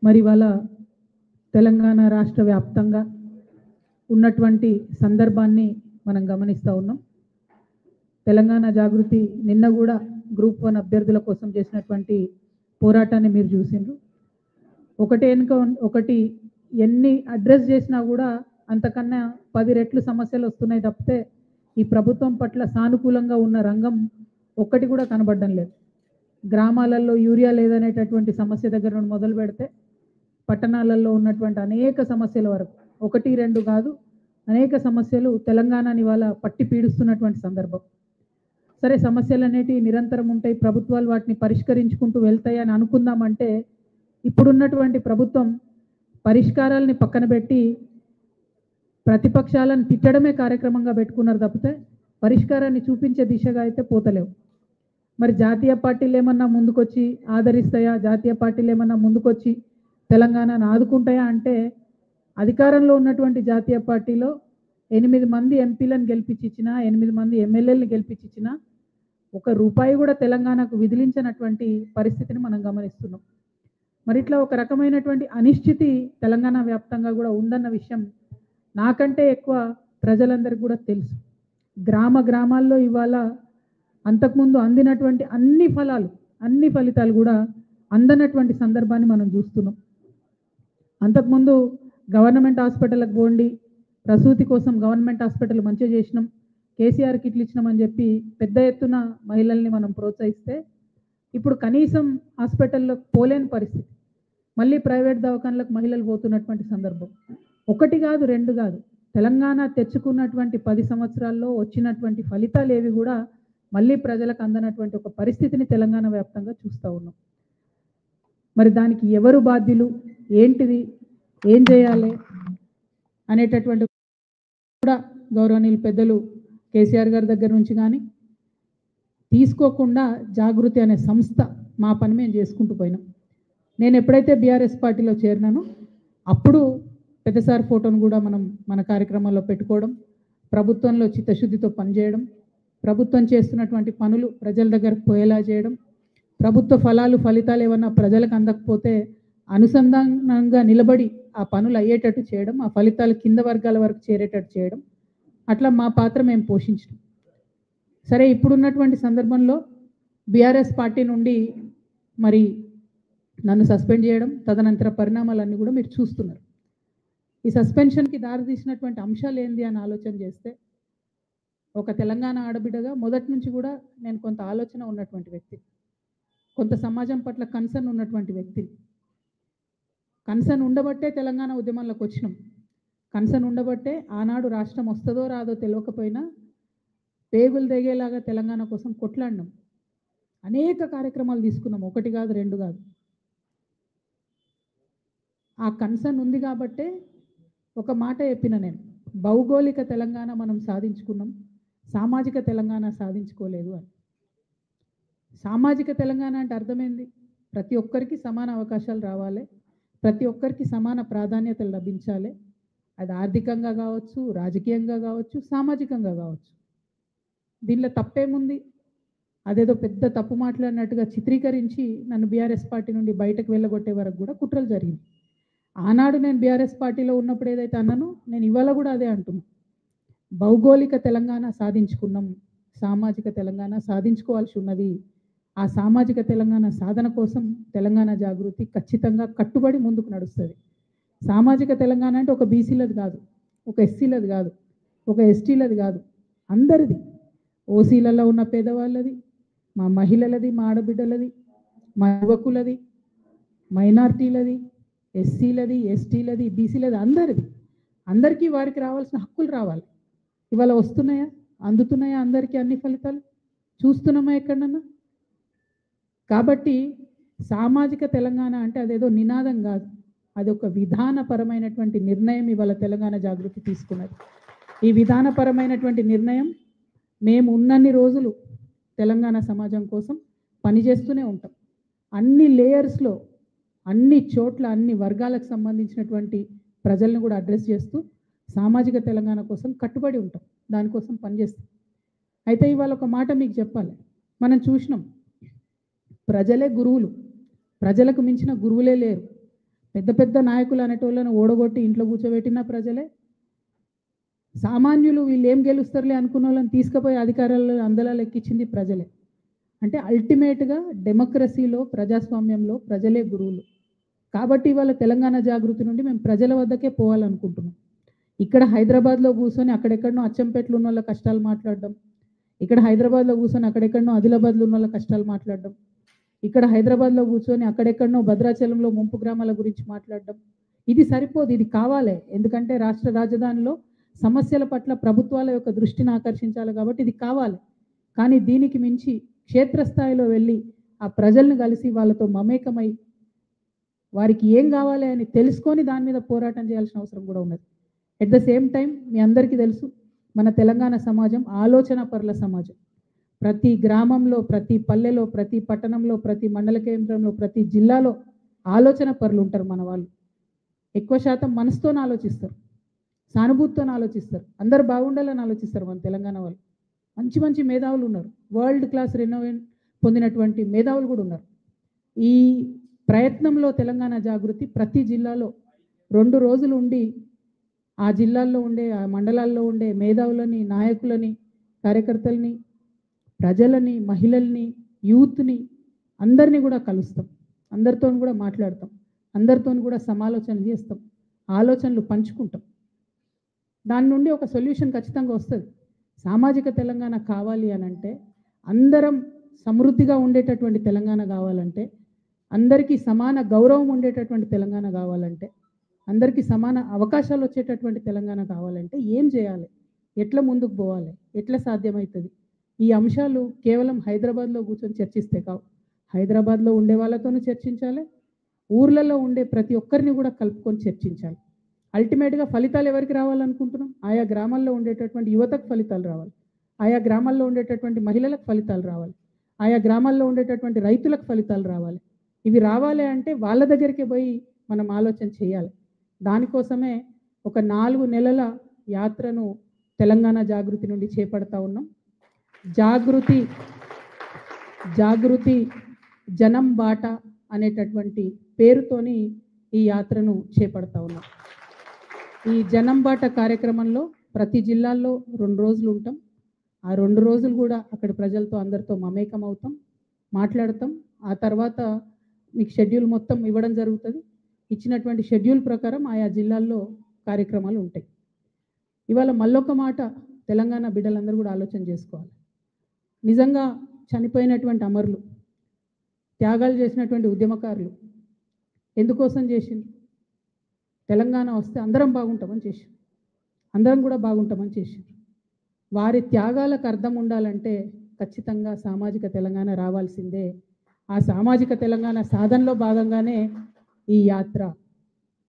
మరి వాళ్ళ తెలంగాణ రాష్ట్ర వ్యాప్తంగా ఉన్నటువంటి సందర్భాన్ని మనం గమనిస్తూ ఉన్నాం. తెలంగాణ జాగృతి నిన్న కూడా గ్రూప్ 1 అభ్యర్థుల కోసం చేసినటువంటి పోరాటాన్ని మీరు చూసిండ్రు. ఒకటి ఎన్ని అడ్రస్ చేసినా కూడా అంతకన్నా 10 రెట్లు సమస్యలు వస్తున్నాయి తప్పితే ఈ ప్రభుత్వం పట్ల సానుకూలంగా ఉన్న రంగం ఒక్కటి కూడా కనబడడం లేదు. గ్రామాలలో యూరియా లేదనేటటువంటి సమస్య దగ్గర నుండి మొదలు పెడితే పట్టణాలలో ఉన్నటువంటి అనేక సమస్యల వరకు 1, 2 కాదు అనేక సమస్యలు తెలంగాణని వాళ్ళ పట్టి పీడిస్తున్నటువంటి సందర్భం. సరే, సమస్యలు అనేటివి నిరంతరం ఉంటాయి, ప్రభుత్వాలు వాటిని పరిష్కరించుకుంటూ వెళ్తాయి అని అనుకుందామంటే ఇప్పుడున్నటువంటి ప్రభుత్వం పరిష్కారాలని పక్కన పెట్టి ప్రతిపక్షాలను తిట్టడమే కార్యక్రమంగా పెట్టుకున్నారు తప్పితే పరిష్కారాన్ని చూపించే దిశగా అయితే పోతలేవు. మరి జాతీయ పార్టీలు ఏమన్నా ముందుకొచ్చి ఆదరిస్తాయా, జాతీయ పార్టీలు ఏమన్నా ముందుకొచ్చి తెలంగాణను ఆదుకుంటాయా అంటే అధికారంలో ఉన్నటువంటి జాతీయ పార్టీలో 8 మంది ఎంపీలను గెలిపించిచ్చినా 8 మంది ఎమ్మెల్యేలను గెలిపించిచ్చినా ₹1 కూడా తెలంగాణకు విధిలించినటువంటి పరిస్థితిని మనం గమనిస్తున్నాం. మరి ఇట్లా ఒక రకమైనటువంటి అనిశ్చితి తెలంగాణ వ్యాప్తంగా కూడా ఉందన్న విషయం నాకంటే ఎక్కువ ప్రజలందరికీ కూడా తెలుసు. గ్రామాల్లో ఇవాళ అంతకుముందు అందినటువంటి అన్ని ఫలితాలు కూడా అందనటువంటి సందర్భాన్ని మనం చూస్తున్నాం. అంతకుముందు గవర్నమెంట్ హాస్పిటల్కి పోండి, ప్రసూతి కోసం గవర్నమెంట్ హాస్పిటల్ మంచిగా చేసినాం, కేసీఆర్ కిట్లు ఇచ్చినామని చెప్పి పెద్ద ఎత్తున మహిళల్ని మనం ప్రోత్సహిస్తే ఇప్పుడు కనీసం హాస్పిటల్లో పోలేని పరిస్థితి, మళ్ళీ ప్రైవేట్ దవాఖానలకు మహిళలు పోతున్నటువంటి సందర్భం. 1 కాదు 2 కాదు, తెలంగాణ తెచ్చుకున్నటువంటి 10 సంవత్సరాల్లో వచ్చినటువంటి ఫలితాలు ఏవి కూడా మళ్ళీ ప్రజలకు అందనటువంటి ఒక పరిస్థితిని తెలంగాణ వ్యాప్తంగా చూస్తూ ఉన్నాం. మరి దానికి ఎవరు బాధ్యులు, ఏంటిది, ఏం చేయాలి అనేటటువంటి కూడా గౌరవనీయులు పెద్దలు కేసీఆర్ గారి దగ్గర నుంచి కానీ తీసుకోకుండా జాగృతి అనే సంస్థ మా పని మేము చేసుకుంటూ పోయినాం. నేను ఎప్పుడైతే బీఆర్ఎస్ పార్టీలో చేరినానో అప్పుడు పెద్దసారి ఫోటోను కూడా మనం మన కార్యక్రమాల్లో పెట్టుకోవడం, ప్రభుత్వంలో చిత్తశుద్ధితో పనిచేయడం, ప్రభుత్వం చేస్తున్నటువంటి పనులు ప్రజల దగ్గరకు పోయేలా చేయడం, ప్రభుత్వ ఫలితాలు ఏమన్నా ప్రజలకు అందకపోతే అనుసంధానంగా నిలబడి ఆ పనులు అయ్యేటట్టు చేయడం, ఆ ఫలితాలు కింద వర్గాల వరకు చేరేటట్టు చేయడం, అట్లా మా పాత్ర మేము పోషించడం. సరే, ఇప్పుడున్నటువంటి సందర్భంలో బీఆర్ఎస్ పార్టీ నుండి మరి నన్ను సస్పెండ్ చేయడం, తదనంతర పరిణామాలన్నీ కూడా మీరు చూస్తున్నారు. ఈ సస్పెన్షన్కి దారితీసినటువంటి అంశాలు ఏంది అని ఆలోచన చేస్తే ఒక తెలంగాణ ఆడబిడ్డగా మొదటి నుంచి కూడా నేను కొంత ఆలోచన ఉన్నటువంటి వ్యక్తి, కొంత సమాజం పట్ల కన్సర్న్ ఉన్నటువంటి వ్యక్తి. కన్సర్న్ ఉండబట్టే తెలంగాణ ఉద్యమంలోకి వచ్చినాం. కన్సర్న్ ఉండబట్టే ఆనాడు రాష్ట్రం వస్తుందో రాదో తెలియకపోయినా పేగులు తెగేలాగా తెలంగాణ కోసం కొట్లాడినాం. అనేక కార్యక్రమాలు తీసుకున్నాం, 1 కాదు 2 కాదు. ఆ కన్సర్న్ ఉంది కాబట్టే ఒక మాట చెప్పిన నేను, భౌగోళిక తెలంగాణ మనం సాధించుకున్నాం, సామాజిక తెలంగాణ సాధించుకోలేదు అని. సామాజిక తెలంగాణ అంటే అర్థమైంది, ప్రతి ఒక్కరికి సమాన అవకాశాలు రావాలి, ప్రతి ఒక్కరికి సమాన ప్రాధాన్యతలు లభించాలి. అది ఆర్థికంగా కావచ్చు, రాజకీయంగా కావచ్చు, సామాజికంగా కావచ్చు. దీనిలో తప్పేముంది? అదేదో పెద్ద తప్పు మాట్లాడినట్టుగా చిత్రీకరించి నన్ను బీఆర్ఎస్ పార్టీ నుండి బయటకు వెళ్ళగొట్టే వరకు కూడా కుట్రలు జరిగింది. ఆనాడు నేను బీఆర్ఎస్ పార్టీలో ఉన్నప్పుడు ఏదైతే అన్నానో నేను ఇవాళ కూడా అదే అంటున్నాను. భౌగోళిక తెలంగాణ సాధించుకున్నాం, సామాజిక తెలంగాణ సాధించుకోవాల్సి ఉన్నది. ఆ సామాజిక తెలంగాణ సాధన కోసం తెలంగాణ జాగృతి ఖచ్చితంగా కట్టుబడి ముందుకు నడుస్తుంది. సామాజిక తెలంగాణ అంటే ఒక బీసీలది కాదు, ఒక ఎస్సీలది కాదు, ఒక ఎస్టీలది కాదు, అందరిది. ఓసీలలో ఉన్న పేదవాళ్ళది, మా మహిళలది, మా ఆడబిడ్డలది, మా యువకులది, మైనార్టీలది, ఎస్సీలది, ఎస్టీలది, బీసీలది, అందరిది. అందరికీ వారికి రావాల్సిన హక్కులు రావాలి. ఇవాళ వస్తున్నాయా, అందుతున్నాయా అందరికీ అన్ని ఫలితాలు? చూస్తున్నామా ఎక్కడన్నా? కాబట్టి సామాజిక తెలంగాణ అంటే అదేదో నినాదం కాదు, అది ఒక విధానపరమైనటువంటి నిర్ణయం ఇవాళ తెలంగాణ జాగృతి తీసుకున్నది. ఈ విధానపరమైనటువంటి నిర్ణయం మేము ఉన్నన్ని రోజులు తెలంగాణ సమాజం కోసం పనిచేస్తూనే ఉంటాం. అన్ని లేయర్స్లో, అన్ని చోట్ల, అన్ని వర్గాలకు సంబంధించినటువంటి ప్రజలను కూడా అడ్రస్ చేస్తూ సామాజిక తెలంగాణ కోసం కట్టుబడి ఉంటాం, దానికోసం పనిచేస్తాం. అయితే ఇవాళ ఒక మాట మీకు చెప్పాలి, మనం చూసినాం, ప్రజలే గురువులు, ప్రజలకు మించిన గురువులే లేరు. పెద్ద పెద్ద నాయకులు అనేటోళ్ళను ఓడగొట్టి ఇంట్లో కూర్చోబెట్టిన ప్రజలే, సామాన్యులు వీళ్ళు ఏం గెలుస్తారులే అనుకున్న వాళ్ళని తీసుకుపోయి అధికారాలు అందలాలు ఎక్కించింది ప్రజలే. అంటే అల్టిమేట్గా డెమోక్రసీలో, ప్రజాస్వామ్యంలో ప్రజలే గురువులు. కాబట్టి ఇవాళ తెలంగాణ జాగృతి నుండి మేము ప్రజల వద్దకే పోవాలనుకుంటున్నాం. ఇక్కడ హైదరాబాద్లో కూర్చొని అక్కడెక్కడనో అచ్చంపేటలో ఉన్న వాళ్ళ కష్టాలు మాట్లాడడం, ఇక్కడ హైదరాబాద్లో కూర్చొని అక్కడెక్కడనో ఆదిలాబాద్లో ఉన్న వాళ్ళ కష్టాలు మాట్లాడడం, ఇక్కడ హైదరాబాద్లో కూర్చొని అక్కడెక్కడనో భద్రాచలంలో ముంపు గ్రామాల గురించి మాట్లాడడం, ఇది సరిపోదు, ఇది కావాలి. ఎందుకంటే రాష్ట్ర రాజధానిలో సమస్యల పట్ల ప్రభుత్వాల యొక్క దృష్టిని ఆకర్షించాలి కాబట్టి ఇది కావాలి. కానీ దీనికి మించి క్షేత్రస్థాయిలో వెళ్ళి ఆ ప్రజల్ని కలిసి వాళ్ళతో మమేకమై వారికి ఏం కావాలి అని తెలుసుకొని దాని మీద పోరాటం చేయాల్సిన అవసరం కూడా ఉన్నది. ఎట్ ద సేమ్ టైం మీ అందరికీ తెలుసు, మన తెలంగాణ సమాజం ఆలోచన పరుల సమాజం. ప్రతి గ్రామంలో, ప్రతి పల్లెలో, ప్రతి పట్టణంలో, ప్రతి మండల కేంద్రంలో, ప్రతి జిల్లాలో ఆలోచన పరులు ఉంటారు మన వాళ్ళు. ఎక్కువ శాతం మనసుతోనే ఆలోచిస్తారు, సానుభూతితోనే ఆలోచిస్తారు, అందరు బాగుండాలని ఆలోచిస్తారు మన తెలంగాణ వాళ్ళు. మంచి మంచి మేధావులు ఉన్నారు, వరల్డ్ క్లాస్ రెనోవేషన్ పొందినటువంటి మేధావులు కూడా ఉన్నారు. ఈ ప్రయత్నంలో తెలంగాణ జాగృతి ప్రతి జిల్లాలో 2 రోజులు ఉండి ఆ జిల్లాల్లో ఉండే, ఆ మండలాల్లో ఉండే మేధావులని, నాయకులని, కార్యకర్తలని, ప్రజలని, మహిళల్ని, యూత్ని అందరినీ కూడా కలుస్తాం, అందరితో కూడా మాట్లాడతాం, అందరితో కూడా సమాలోచనలు చేస్తాం, ఆలోచనలు పంచుకుంటాం. దాని నుండి ఒక సొల్యూషన్ ఖచ్చితంగా వస్తుంది. సామాజిక తెలంగాణ కావాలి అని అంటే, అందరం సమృద్ధిగా ఉండేటటువంటి తెలంగాణ కావాలంటే, అందరికీ సమాన గౌరవం ఉండేటటువంటి తెలంగాణ కావాలంటే, అందరికీ సమాన అవకాశాలు వచ్చేటటువంటి తెలంగాణ కావాలంటే ఏం చేయాలి, ఎట్లా ముందుకు పోవాలి, ఎట్లా సాధ్యమవుతుంది? ఈ అంశాలు కేవలం హైదరాబాద్లో కూర్చొని చర్చిస్తే కావు. హైదరాబాద్లో ఉండే వాళ్ళతోనూ చర్చించాలి, ఊర్లలో ఉండే ప్రతి ఒక్కరిని కూడా కలుపుకొని చర్చించాలి. అల్టిమేట్గా ఫలితాలు ఎవరికి రావాలనుకుంటున్నాం? ఆయా గ్రామాల్లో ఉండేటటువంటి యువతకు ఫలితాలు రావాలి, ఆయా గ్రామాల్లో ఉండేటటువంటి మహిళలకు ఫలితాలు రావాలి, ఆయా గ్రామాల్లో ఉండేటటువంటి రైతులకు ఫలితాలు రావాలి. ఇవి రావాలి అంటే వాళ్ళ దగ్గరికి పోయి మనం ఆలోచన చేయాలి. దానికోసమే ఒక 4 నెలల యాత్రను తెలంగాణ జాగృతి నుండి చేపడతా ఉన్నాం. జాగృతి జనం బాట అనేటటువంటి పేరుతోని ఈ యాత్రను చేపడతా ఉన్నాం. ఈ జనం బాట కార్యక్రమంలో ప్రతి జిల్లాల్లో 2 రోజులు ఉంటాం. ఆ 2 రోజులు కూడా అక్కడ ప్రజలతో అందరితో మమేకం అవుతాం, మాట్లాడతాం. ఆ తర్వాత మీకు షెడ్యూల్ మొత్తం ఇవ్వడం జరుగుతుంది. ఇచ్చినటువంటి షెడ్యూల్ ప్రకారం ఆయా జిల్లాల్లో కార్యక్రమాలు ఉంటాయి. ఇవాళ మళ్ళొక మాట తెలంగాణ బిడ్డలందరూ కూడా ఆలోచన చేసుకోవాలి. నిజంగా చనిపోయినటువంటి అమరులు, త్యాగాలు చేసినటువంటి ఉద్యమకారులు ఎందుకోసం చేసింది? తెలంగాణ వస్తే అందరం బాగుంటామని చేసింది, అందరం కూడా బాగుంటామని చేసింది. వారి త్యాగాలకు అర్థం ఉండాలంటే ఖచ్చితంగా సామాజిక తెలంగాణ రావాల్సిందే. ఆ సామాజిక తెలంగాణ సాధనలో భాగంగానే ఈ యాత్ర.